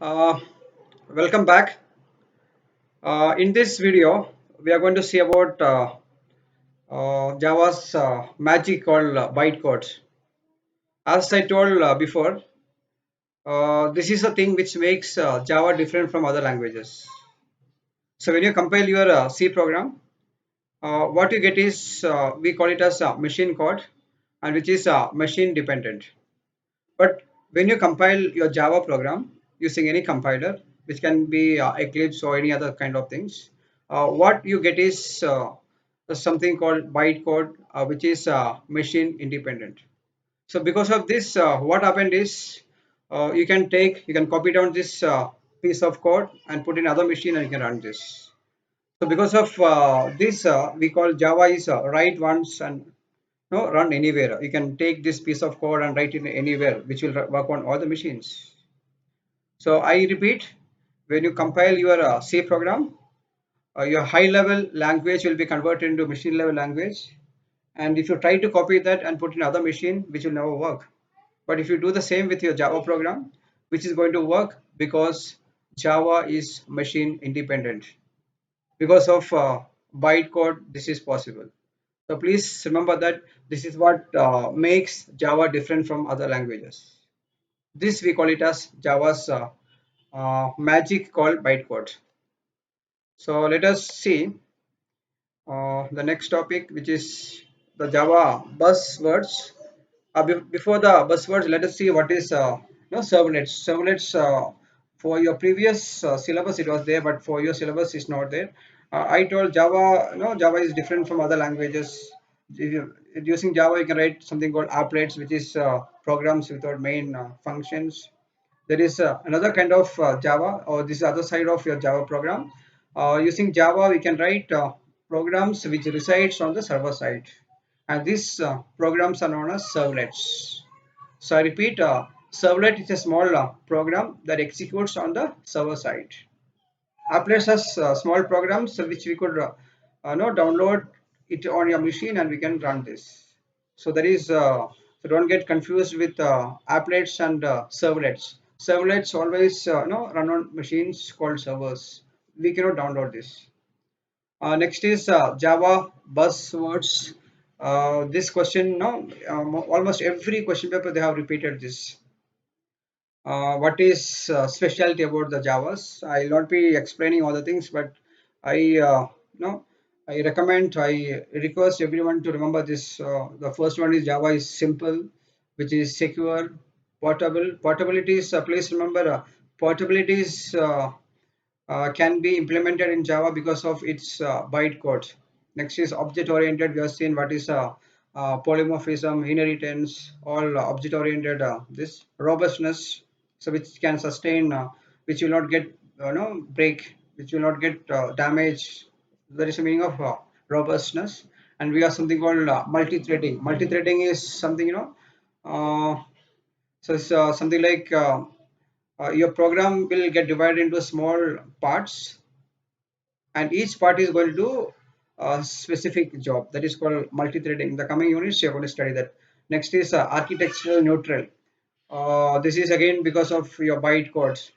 Uh, Welcome back. In this video, we are going to see about Java's magic called bytecodes. As I told before, this is a thing which makes Java different from other languages. So when you compile your C program, what you get is we call it as machine code, and which is machine dependent. But when you compile your Java program using any compiler, which can be Eclipse or any other kind of things, what you get is something called bytecode, which is machine independent. So because of this, what happened is you can copy down this piece of code and put in other machine and you can run this. So because of this, we call Java is write once and no run anywhere. You can take this piece of code and write it anywhere, which will work on all the machines. So I repeat, when you compile your C program, your high level language will be converted into machine level language. And if you try to copy that and put in other machine, which will never work. But if you do the same with your Java program, which is going to work because Java is machine independent. Because of bytecode, this is possible. So please remember that this is what makes Java different from other languages. This we call it as Java's magic called bytecode. So let us see the next topic, which is the Java buzzwords. Before the buzzwords, let us see what is servlets. Servlets for your previous syllabus it was there, but for your syllabus is not there. I told Java, Java is different from other languages. Using Java, you can write something called applets, which is programs without main functions. There is another kind of Java, or this is other side of your Java program. Using Java, we can write programs which resides on the server side, and these programs are known as servlets. So I repeat, servlet is a small program that executes on the server side. Applets are small programs which we could download it on your machine and we can run this. So there is so don't get confused with applets and servlets. Servlets always run on machines called servers. We cannot download this. Next is Java buzzwords. This question, no, almost every question paper they have repeated this. What is specialty about the Javas? I'll not be explaining all the things, but I no, I recommend, I request everyone to remember this. The first one is Java is simple, which is secure, portable. Portability is please remember portability is can be implemented in Java because of its bytecode. Next is object oriented. We have seen what is polymorphism, inheritance, all object oriented. This robustness, so which can sustain, which will not get break, which will not get damage. That is the meaning of robustness. And we have something called multi-threading. Multi-threading is something Uh, so it's something like your program will get divided into small parts, and each part is going to do a specific job that is called multi-threading. The coming units you're going to study that. Next is architectural neutral. This is again because of your byte codes,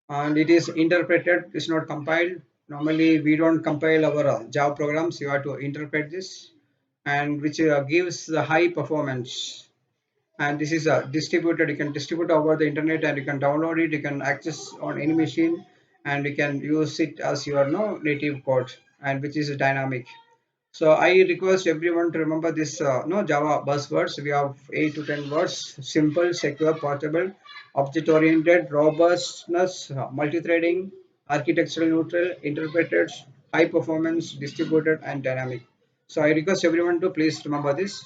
and it is interpreted, it's not compiled. Normally we don't compile our Java programs, you have to interpret this, and which gives the high performance. And this is distributed, you can distribute over the internet and you can download it, you can access on any machine, and you can use it as your native code, and which is dynamic. So I request everyone to remember this Java buzzwords. We have 8 to 10 words: simple, secure, portable, object oriented, robustness, multi-threading, architectural neutral, interpreted, high performance, distributed, and dynamic. So I request everyone to please remember this.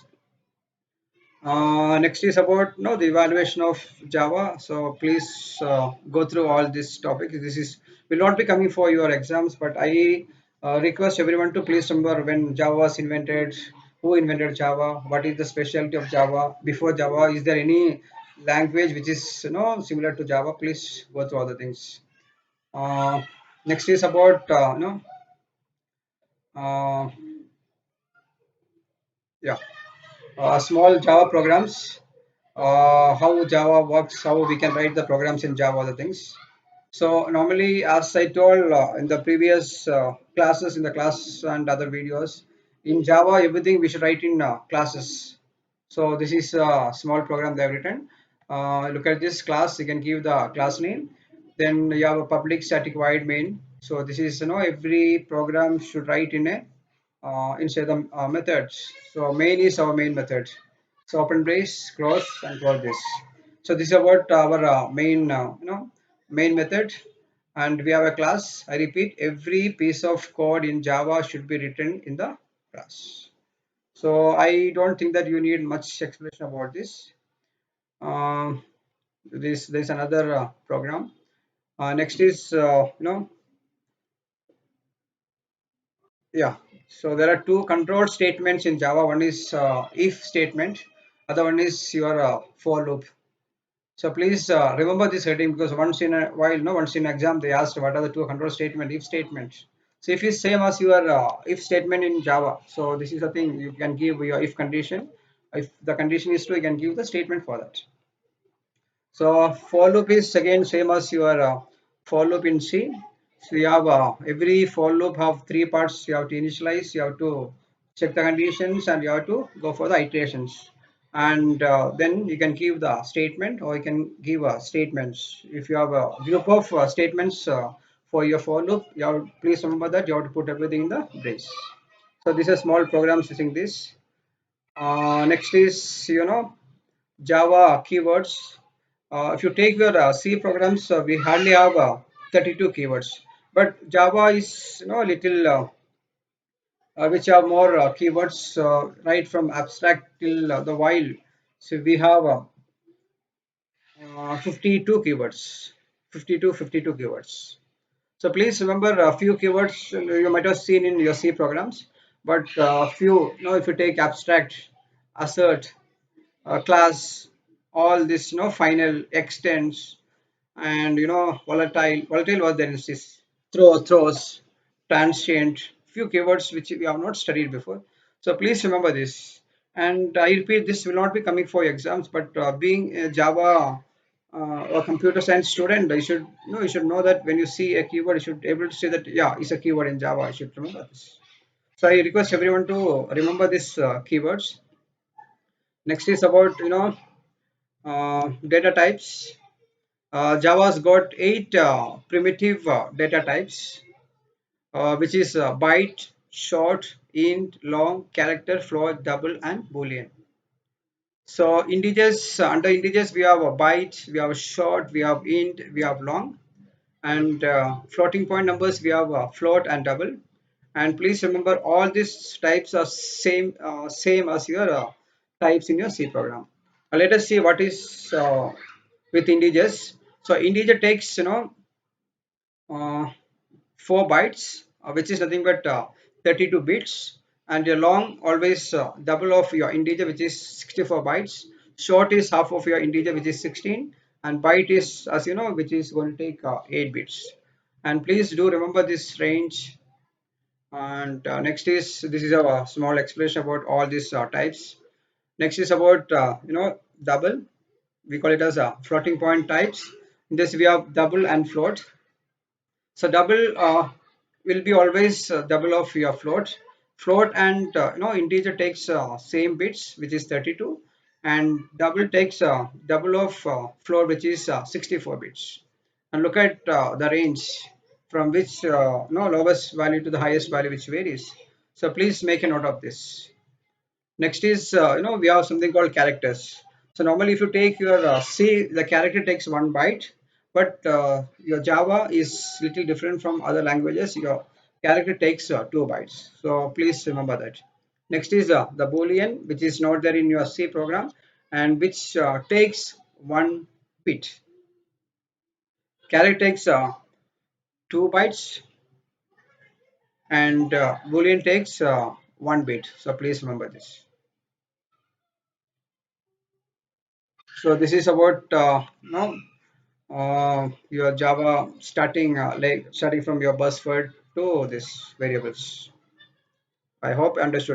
Next is about the evaluation of Java. So please go through all these topics. This is will not be coming for your exams, but I request everyone to please remember when Java was invented, who invented Java, what is the specialty of Java before Java. Is there any language which is similar to Java? Please go through all the things. Uh, Next is about uh, yeah, small Java programs. how Java works, how we can write the programs in Java, the things. So normally, as I told in the previous classes, in the class and other videos, in Java, everything we should write in classes. So this is a small program they have written. Look at this class. You can give the class name. Then you have a public static void main. So this is every program should write in a inside the methods. So main is our main method. So open brace, close and close this. So this is about our main main method, and we have a class. I repeat, every piece of code in Java should be written in the class. So I don't think that you need much explanation about this. Um, this there's another program. Next is yeah. So there are two control statements in Java. One is if statement, other one is your for loop. So please remember this heading, because once in a while, no, once in exam they asked what are the two control statement, if statement. So if it's same as your if statement in Java, so this is the thing you can give your if condition. If the condition is true, you can give the statement for that. So for loop is again same as your for loop in C. So you have every for loop have three parts. You have to initialize, you have to check the conditions, and you have to go for the iterations. And then you can give the statement, or you can give statements. If you have a group of statements for your for loop, you have, please remember that you have to put everything in the brace. So this is small programs using this. Next is Java keywords. If you take your C programs, we hardly have 32 keywords, but Java is a little which have more keywords right from abstract till the while. So we have 52 keywords, 52 keywords. So please remember a few keywords you might have seen in your C programs, but few, if you take abstract, assert, class, all this final, extends, and volatile was there is this throws, transient, few keywords which we have not studied before. So please remember this. And I repeat, this will not be coming for exams, but being a Java or computer science student, you should know that when you see a keyword, you should be able to say that, yeah, it's a keyword in Java. I should remember this. So I request everyone to remember these keywords. Next is about data types. Java's got eight primitive data types, which is byte, short, int, long, character, float, double, and boolean. So integers, under integers we have a byte, we have short, we have int, we have long, and floating point numbers we have float and double. And please remember, all these types are same as your types in your C program. Let us see what is with integers. So integer takes uh, 4 bytes, which is nothing but 32 bits, and your long always double of your integer, which is 64 bytes. Short is half of your integer, which is 16, and byte is, as you know, which is going to take 8 bits. And please do remember this range. And next is, this is a small explanation about all these types. Next is about double. We call it as floating point types. In this we have double and float. So double will be always double of your float. Float and integer takes same bits, which is 32, and double takes double of float, which is 64 bits. And look at the range from which lowest value to the highest value, which varies. So please make a note of this. Next is, we have something called characters. So normally, if you take your C, the character takes 1 byte, but your Java is little different from other languages. Your character takes 2 bytes. So please remember that. Next is the Boolean, which is not there in your C program, and which takes 1 bit. Character takes 2 bytes, and Boolean takes 1 bit. So please remember this. So this is about your Java starting from your buzzword to this variables. I hope you understood.